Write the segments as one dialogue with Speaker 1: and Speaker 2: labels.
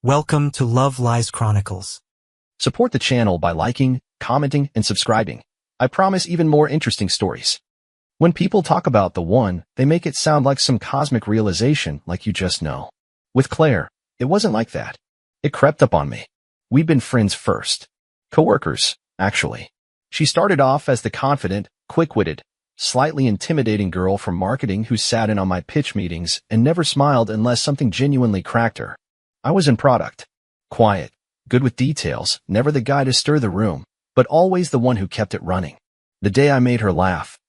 Speaker 1: Welcome to Love Lies Chronicles.
Speaker 2: Support the channel by liking, commenting, and subscribing. I promise even more interesting stories. When people talk about the one, they make it sound like some cosmic realization like you just know. With Claire, it wasn't like that. It crept up on me. We'd been friends first. Coworkers, actually. She started off as the confident, quick-witted, slightly intimidating girl from marketing who sat in on my pitch meetings and never smiled unless something genuinely cracked her. I was in product. Quiet, good with details, never the guy to stir the room, but always the one who kept it running. The day I made her laugh,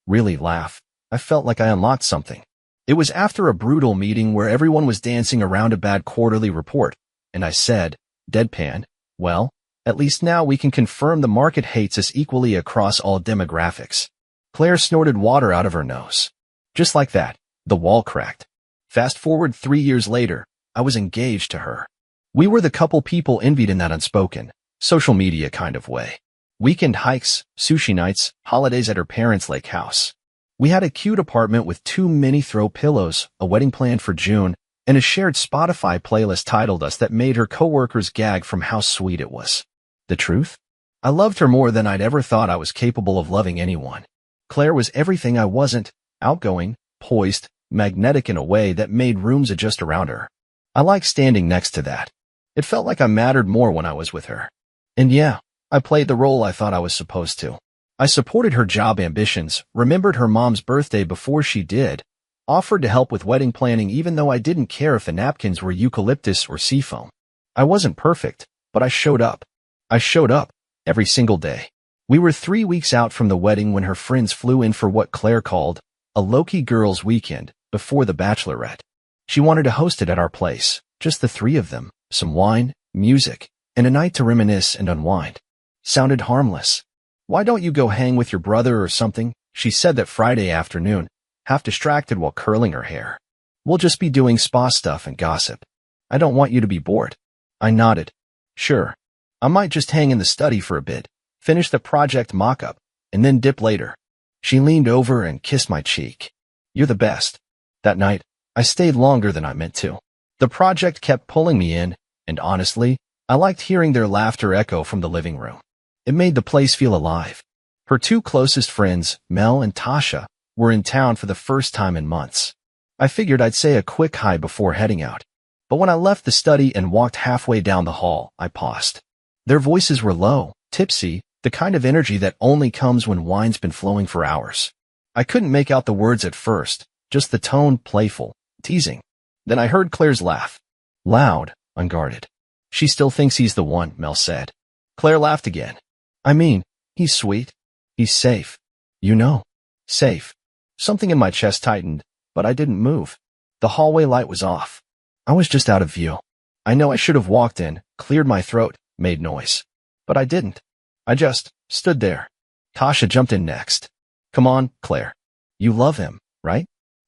Speaker 2: really laugh, I felt like I unlocked something. It was after a brutal meeting where everyone was dancing around a bad quarterly report, and I said, deadpan, well, at least now we can confirm the market hates us equally across all demographics. Claire snorted water out of her nose. Just like that, the wall cracked. Fast forward 3 years later, I was engaged to her. We were the couple people envied in that unspoken, social media kind of way. Weekend hikes, sushi nights, holidays at her parents' lake house. We had a cute apartment with 2 mini throw pillows, a wedding planned for June, and a shared Spotify playlist titled us that made her coworkers gag from how sweet it was. The truth? I loved her more than I'd ever thought I was capable of loving anyone. Claire was everything I wasn't, outgoing, poised, magnetic in a way that made rooms adjust around her. I liked standing next to that. It felt like I mattered more when I was with her. And yeah, I played the role I thought I was supposed to. I supported her job ambitions, remembered her mom's birthday before she did, offered to help with wedding planning even though I didn't care if the napkins were eucalyptus or seafoam. I wasn't perfect, but I showed up. I showed up, every single day. We were 3 weeks out from the wedding when her friends flew in for what Claire called a low-key girls' weekend before the bachelorette. She wanted to host it at our place, just the 3 of them, some wine, music, and a night to reminisce and unwind. Sounded harmless. Why don't you go hang with your brother or something? She said that Friday afternoon, half distracted while curling her hair. We'll just be doing spa stuff and gossip. I don't want you to be bored. I nodded. Sure. I might just hang in the study for a bit, finish the project mock-up, and then dip later. She leaned over and kissed my cheek. You're the best. That night, I stayed longer than I meant to. The project kept pulling me in, and honestly, I liked hearing their laughter echo from the living room. It made the place feel alive. Her 2 closest friends, Mel and Tasha, were in town for the first time in months. I figured I'd say a quick hi before heading out. But when I left the study and walked halfway down the hall, I paused. Their voices were low, tipsy, the kind of energy that only comes when wine's been flowing for hours. I couldn't make out the words at first, just the tone, playful, teasing. Then I heard Claire's laugh. Loud, unguarded. She still thinks he's the one, Mel said. Claire laughed again. I mean, he's sweet. He's safe. You know. Safe. Something in my chest tightened, but I didn't move. The hallway light was off. I was just out of view. I know I should have walked in, cleared my throat, made noise. But I didn't. I just stood there. Tasha jumped in next. Come on, Claire. You love him, right?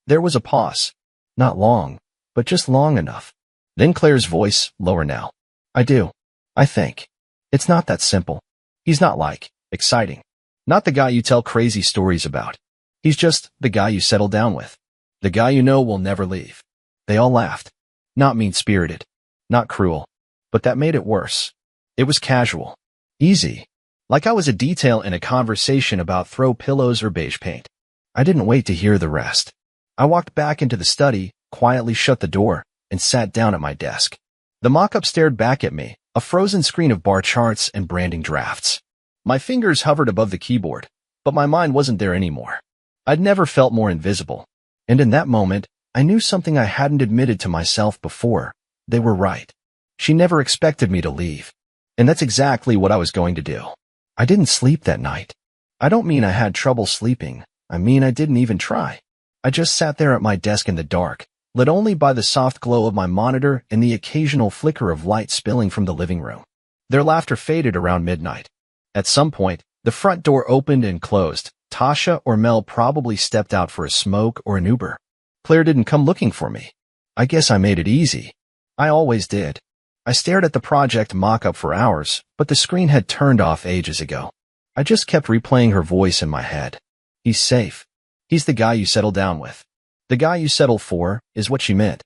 Speaker 2: There was a pause. Not long, but just long enough. Then Claire's voice, lower now. I do. I think. It's not that simple. He's not exciting. Not the guy you tell crazy stories about. He's just the guy you settle down with. The guy you know will never leave. They all laughed. Not mean-spirited. Not cruel. But that made it worse. It was casual. Easy. Like I was a detail in a conversation about throw pillows or beige paint. I didn't wait to hear the rest. I walked back into the study, quietly shut the door, and sat down at my desk. The mock-up stared back at me, a frozen screen of bar charts and branding drafts. My fingers hovered above the keyboard, but my mind wasn't there anymore. I'd never felt more invisible. And in that moment, I knew something I hadn't admitted to myself before. They were right. She never expected me to leave. And that's exactly what I was going to do. I didn't sleep that night. I don't mean I had trouble sleeping. I mean I didn't even try. I just sat there at my desk in the dark, lit only by the soft glow of my monitor and the occasional flicker of light spilling from the living room. Their laughter faded around midnight. At some point, the front door opened and closed. Tasha or Mel probably stepped out for a smoke or an Uber. Claire didn't come looking for me. I guess I made it easy. I always did. I stared at the project mock-up for hours, but the screen had turned off ages ago. I just kept replaying her voice in my head. He's safe. He's the guy you settle down with. The guy you settle for is what she meant.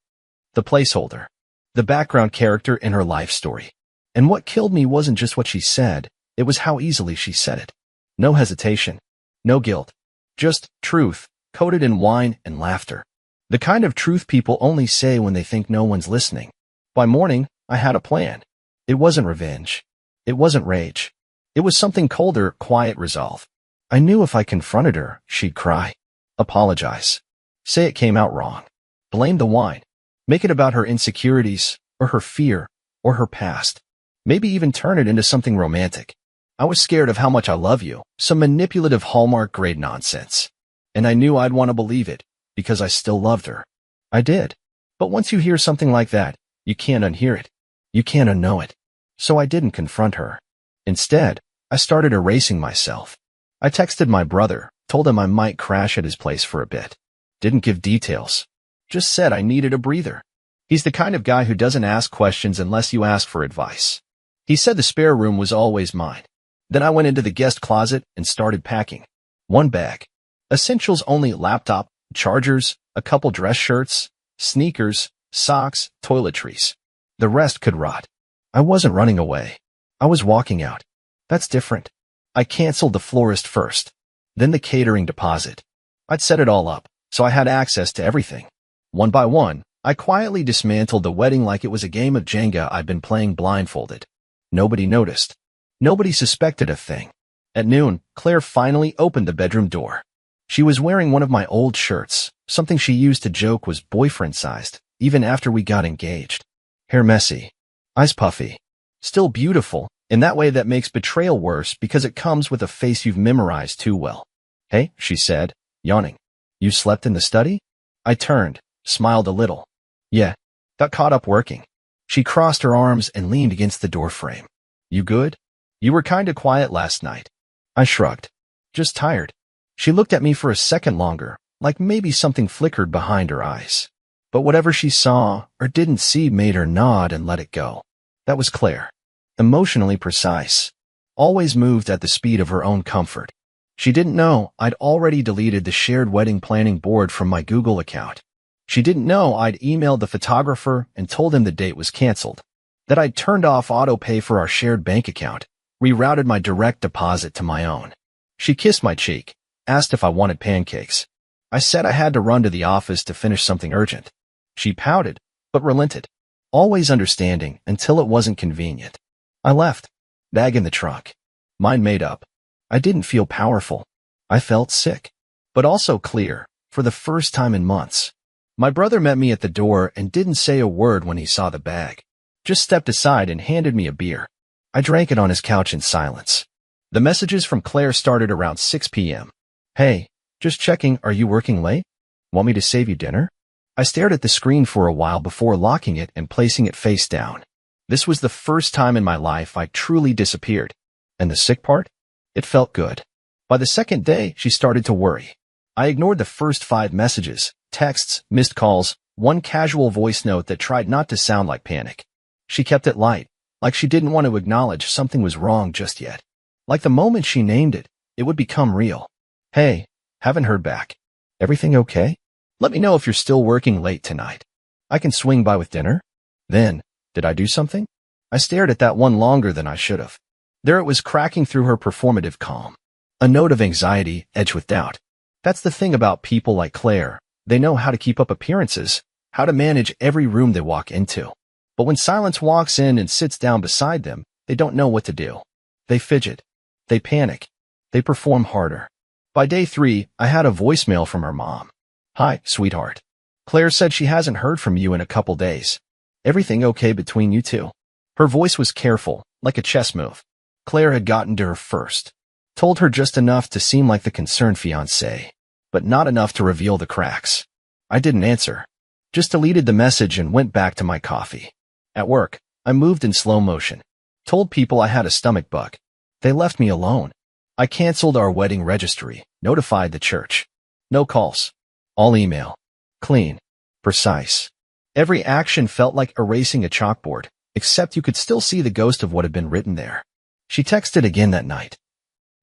Speaker 2: The placeholder. the background character in her life story. And what killed me wasn't just what she said, it was how easily she said it. No hesitation, no guilt, just truth, coated in wine and laughter. The kind of truth people only say when they think no one's listening. By morning, I had a plan. It wasn't revenge. It wasn't rage. It was something colder, quiet resolve. I knew if I confronted her, she'd cry. Apologize. Say it came out wrong. Blame the wine. Make it about her insecurities, or her fear, or her past. Maybe even turn it into something romantic. I was scared of how much I love you, some manipulative Hallmark grade nonsense. And I knew I'd want to believe it, because I still loved her. I did. But once you hear something like that, you can't unhear it. You can't unknow it. So I didn't confront her. Instead, I started erasing myself. I texted my brother, told him I might crash at his place for a bit. Didn't give details. Just said I needed a breather. He's the kind of guy who doesn't ask questions unless you ask for advice. He said the spare room was always mine. Then I went into the guest closet and started packing. One bag. Essentials only: laptop, chargers, a couple dress shirts, sneakers, socks, toiletries. The rest could rot. I wasn't running away. I was walking out. That's different. I canceled the florist first. Then the catering deposit. I'd set it all up, so I had access to everything. One by one, I quietly dismantled the wedding like it was a game of Jenga I'd been playing blindfolded. Nobody noticed. Nobody suspected a thing. At noon, Claire finally opened the bedroom door. She was wearing one of my old shirts, something she used to joke was boyfriend-sized, even after we got engaged. Hair messy. Eyes puffy. Still beautiful, in that way that makes betrayal worse because it comes with a face you've memorized too well. Hey, she said, yawning. You slept in the study? I turned, smiled a little. Yeah, got caught up working. She crossed her arms and leaned against the doorframe. You good? You were kinda quiet last night. I shrugged. Just tired. She looked at me for a second longer, like maybe something flickered behind her eyes. But whatever she saw or didn't see made her nod and let it go. That was Claire. Emotionally precise. Always moved at the speed of her own comfort. She didn't know I'd already deleted the shared wedding planning board from my Google account. She didn't know I'd emailed the photographer and told him the date was canceled. That I'd turned off auto-pay for our shared bank account, rerouted my direct deposit to my own. She kissed my cheek, asked if I wanted pancakes. I said I had to run to the office to finish something urgent. She pouted, but relented. Always understanding until it wasn't convenient. I left. Bag in the trunk. Mind made up. I didn't feel powerful. I felt sick. But also clear, for the first time in months. My brother met me at the door and didn't say a word when he saw the bag. Just stepped aside and handed me a beer. I drank it on his couch in silence. The messages from Claire started around 6 p.m. Hey, just checking, are you working late? Want me to save you dinner? I stared at the screen for a while before locking it and placing it face down. This was the first time in my life I truly disappeared. And the sick part? It felt good. By the second day, she started to worry. I ignored the first 5 messages, texts, missed calls, one casual voice note that tried not to sound like panic. She kept it light, like she didn't want to acknowledge something was wrong just yet. Like the moment she named it, it would become real. Hey, haven't heard back. Everything okay? Let me know if you're still working late tonight. I can swing by with dinner. Then, did I do something? I stared at that one longer than I should have. There it was cracking through her performative calm. A note of anxiety edged with doubt. That's the thing about people like Claire. They know how to keep up appearances, how to manage every room they walk into. But when silence walks in and sits down beside them, they don't know what to do. They fidget. They panic. They perform harder. By day 3, I had a voicemail from her mom. Hi, sweetheart. Claire said she hasn't heard from you in a couple days. Everything okay between you two? Her voice was careful, like a chess move. Claire had gotten to her first. Told her just enough to seem like the concerned fiancé, but not enough to reveal the cracks. I didn't answer. Just deleted the message and went back to my coffee. At work, I moved in slow motion. Told people I had a stomach bug. They left me alone. I canceled our wedding registry, notified the church. No calls. All email. Clean. Precise. Every action felt like erasing a chalkboard, except you could still see the ghost of what had been written there. She texted again that night.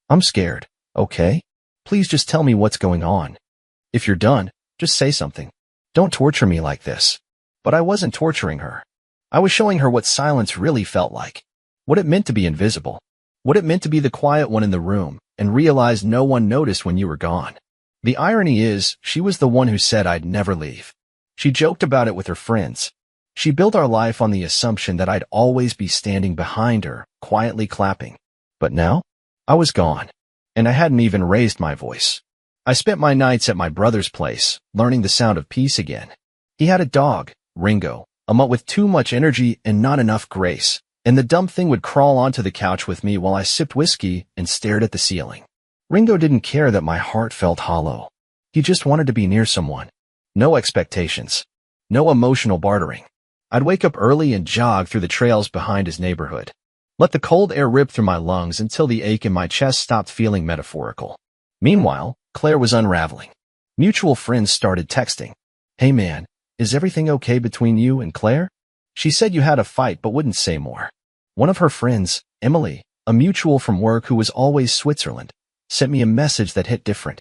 Speaker 2: I'm scared, okay? Please just tell me what's going on. If you're done, just say something. Don't torture me like this. But I wasn't torturing her. I was showing her what silence really felt like, what it meant to be invisible, what it meant to be the quiet one in the room, and realized no one noticed when you were gone. The irony is, she was the one who said I'd never leave. She joked about it with her friends. She built our life on the assumption that I'd always be standing behind her, quietly clapping. But now, I was gone, and I hadn't even raised my voice. I spent my nights at my brother's place, learning the sound of peace again. He had a dog, Ringo, a mutt with too much energy and not enough grace, and the dumb thing would crawl onto the couch with me while I sipped whiskey and stared at the ceiling. Ringo didn't care that my heart felt hollow. He just wanted to be near someone. No expectations. No emotional bartering. I'd wake up early and jog through the trails behind his neighborhood. Let the cold air rip through my lungs until the ache in my chest stopped feeling metaphorical. Meanwhile, Claire was unraveling. Mutual friends started texting. "Hey man, is everything okay between you and Claire?" She said you had a fight but wouldn't say more. One of her friends, Emily, a mutual from work who was always Switzerland, sent me a message that hit different.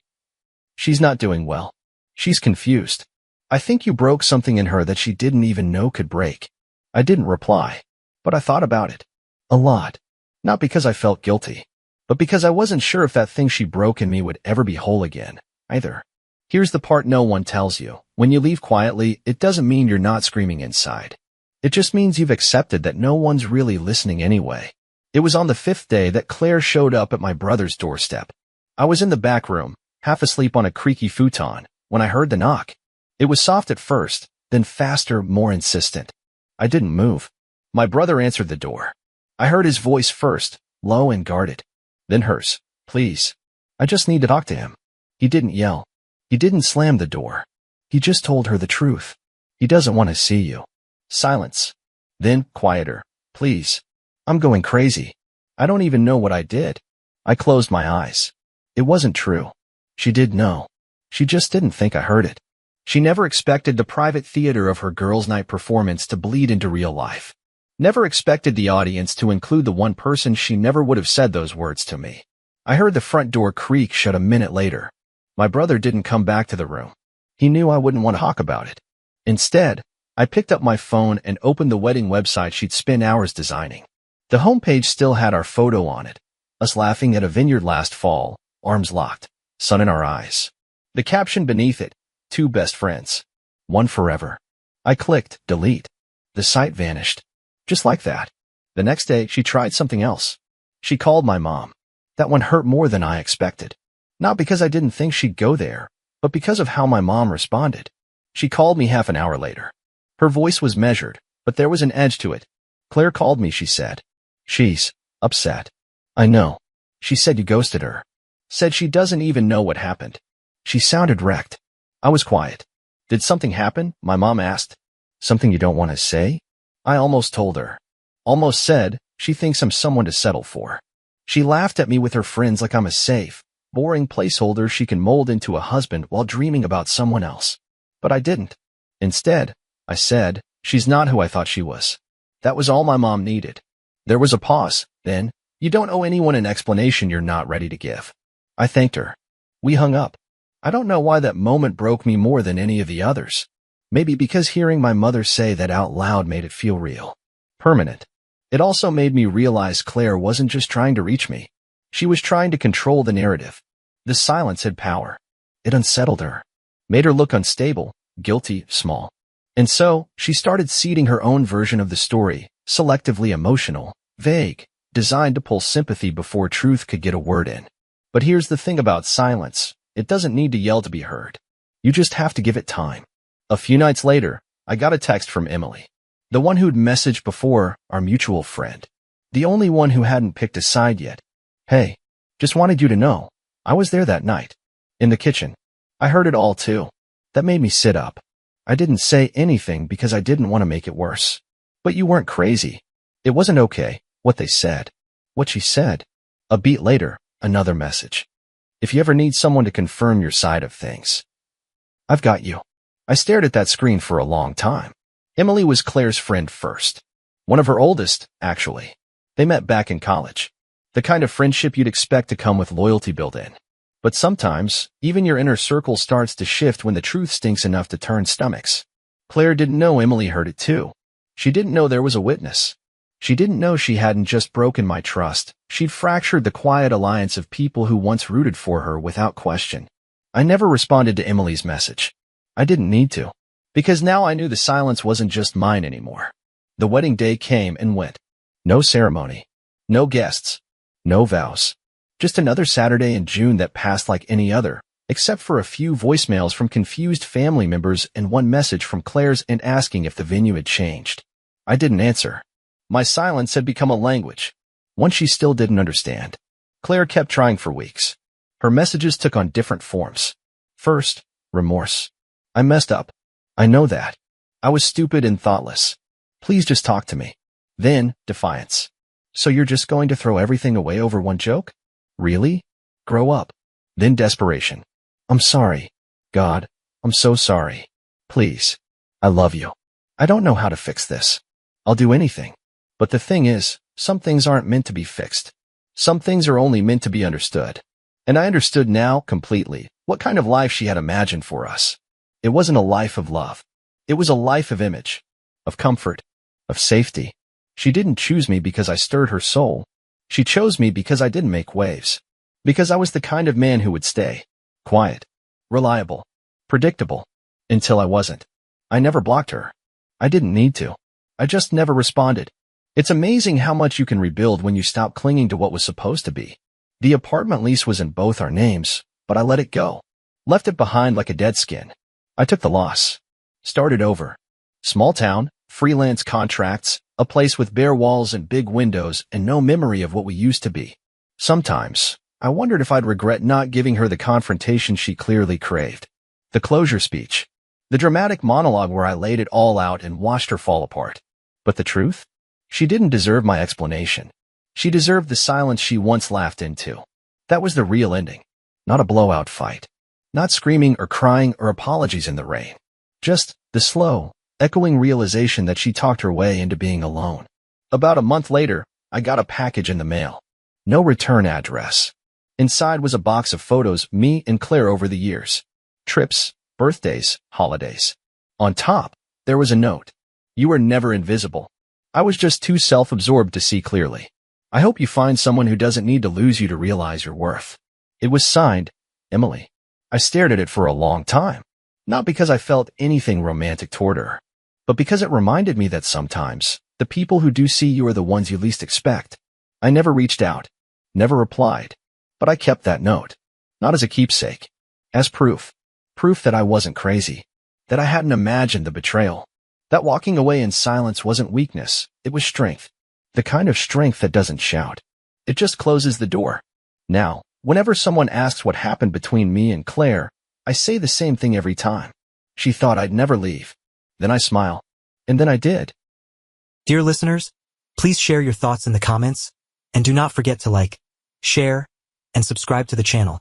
Speaker 2: "She's not doing well. She's confused. I think you broke something in her that she didn't even know could break." I didn't reply, but I thought about it. A lot. Not because I felt guilty, but because I wasn't sure if that thing she broke in me would ever be whole again, either. Here's the part no one tells you. When you leave quietly, it doesn't mean you're not screaming inside. It just means you've accepted that no one's really listening anyway. It was on the 5th day that Claire showed up at my brother's doorstep. I was in the back room, half asleep on a creaky futon, when I heard the knock. It was soft at first, then faster, more insistent. I didn't move. My brother answered the door. I heard his voice first, low and guarded. Then hers. "Please. I just need to talk to him." He didn't yell. He didn't slam the door. He just told her the truth. "He doesn't want to see you." Silence. Then, quieter. "Please. I'm going crazy. I don't even know what I did." I closed my eyes. It wasn't true. She did know. She just didn't think I heard it. She never expected the private theater of her girls' night performance to bleed into real life. Never expected the audience to include the one person she never would have said those words to me. I heard the front door creak shut a minute later. My brother didn't come back to the room. He knew I wouldn't want to talk about it. Instead, I picked up my phone and opened the wedding website she'd spent hours designing. The homepage still had our photo on it, us laughing at a vineyard last fall, arms locked, sun in our eyes. The caption beneath it, "Two best friends. One forever." I clicked delete. The site vanished. Just like that. The next day, she tried something else. She called my mom. That one hurt more than I expected. Not because I didn't think she'd go there, but because of how my mom responded. She called me half an hour later. Her voice was measured, but there was an edge to it. "Claire called me," she said. "She's upset." "I know." She said you ghosted her. Said she doesn't even know what happened. She sounded wrecked. I was quiet. "Did something happen?" my mom asked. "Something you don't want to say?" I almost told her. Almost said, she thinks I'm someone to settle for. She laughed at me with her friends like I'm a safe, boring placeholder she can mold into a husband while dreaming about someone else. But I didn't. Instead, I said, "She's not who I thought she was." That was all my mom needed. There was a pause. Then, "You don't owe anyone an explanation you're not ready to give." I thanked her. We hung up. I don't know why that moment broke me more than any of the others. Maybe because hearing my mother say that out loud made it feel real. Permanent. It also made me realize Claire wasn't just trying to reach me. She was trying to control the narrative. The silence had power. It unsettled her. Made her look unstable, guilty, small. And so, she started seeding her own version of the story, selectively emotional, vague, designed to pull sympathy before truth could get a word in. But here's the thing about silence. It doesn't need to yell to be heard. You just have to give it time. A few nights later, I got a text from Emily. The one who'd messaged before, our mutual friend. The only one who hadn't picked a side yet. "Hey, just wanted you to know. I was there that night. In the kitchen. I heard it all too. That made me sit up. I didn't say anything because I didn't want to make it worse. But you weren't crazy. It wasn't okay, what they said. What she said." A beat later, another message. "If you ever need someone to confirm your side of things, I've got you." I stared at that screen for a long time. Emily was Claire's friend first. One of her oldest, actually. They met back in college. The kind of friendship you'd expect to come with loyalty built in. But sometimes, even your inner circle starts to shift when the truth stinks enough to turn stomachs. Claire didn't know Emily heard it too. She didn't know there was a witness. She didn't know she hadn't just broken my trust. She'd fractured the quiet alliance of people who once rooted for her without question. I never responded to Emily's message. I didn't need to. Because now I knew the silence wasn't just mine anymore. The wedding day came and went. No ceremony. No guests. No vows. Just another Saturday in June that passed like any other, except for a few voicemails from confused family members and one message from Claire's aunt asking if the venue had changed. I didn't answer. My silence had become a language, one she still didn't understand. Claire kept trying for weeks. Her messages took on different forms. First, remorse. I messed up. I know that. I was stupid and thoughtless. Please just talk to me. Then, defiance. So you're just going to throw everything away over one joke? Really? Grow up. Then desperation. I'm sorry. God, I'm so sorry. Please. I love you. I don't know how to fix this. I'll do anything. But the thing is, some things aren't meant to be fixed. Some things are only meant to be understood. And I understood now, completely, what kind of life she had imagined for us. It wasn't a life of love. It was a life of image, of comfort, of safety. She didn't choose me because I stirred her soul. She chose me because I didn't make waves. Because I was the kind of man who would stay. Quiet. Reliable. Predictable. Until I wasn't. I never blocked her. I didn't need to. I just never responded. It's amazing how much you can rebuild when you stop clinging to what was supposed to be. The apartment lease was in both our names, but I let it go. Left it behind like a dead skin. I took the loss. Started over. Small town, freelance contracts, a place with bare walls and big windows and no memory of what we used to be. Sometimes, I wondered if I'd regret not giving her the confrontation she clearly craved. The closure speech. The dramatic monologue where I laid it all out and watched her fall apart. But the truth? She didn't deserve my explanation. She deserved the silence she once laughed into. That was the real ending. Not a blowout fight. Not screaming or crying or apologies in the rain. Just the slow, echoing realization that she talked her way into being alone. About a month later, I got a package in the mail. No return address. Inside was a box of photos, me and Claire over the years. Trips, birthdays, holidays. On top, there was a note. You were never invisible. I was just too self-absorbed to see clearly. I hope you find someone who doesn't need to lose you to realize your worth. It was signed, Emily. I stared at it for a long time. Not because I felt anything romantic toward her, but because it reminded me that sometimes, the people who do see you are the ones you least expect. I never reached out. Never replied. But I kept that note. Not as a keepsake. As proof. Proof that I wasn't crazy. That I hadn't imagined the betrayal. That walking away in silence wasn't weakness, it was strength. The kind of strength that doesn't shout. It just closes the door. Now, whenever someone asks what happened between me and Claire, I say the same thing every time. She thought I'd never leave. Then I smile. And then I did.
Speaker 1: Dear listeners, please share your thoughts in the comments, and do not forget to like, share, and subscribe to the channel.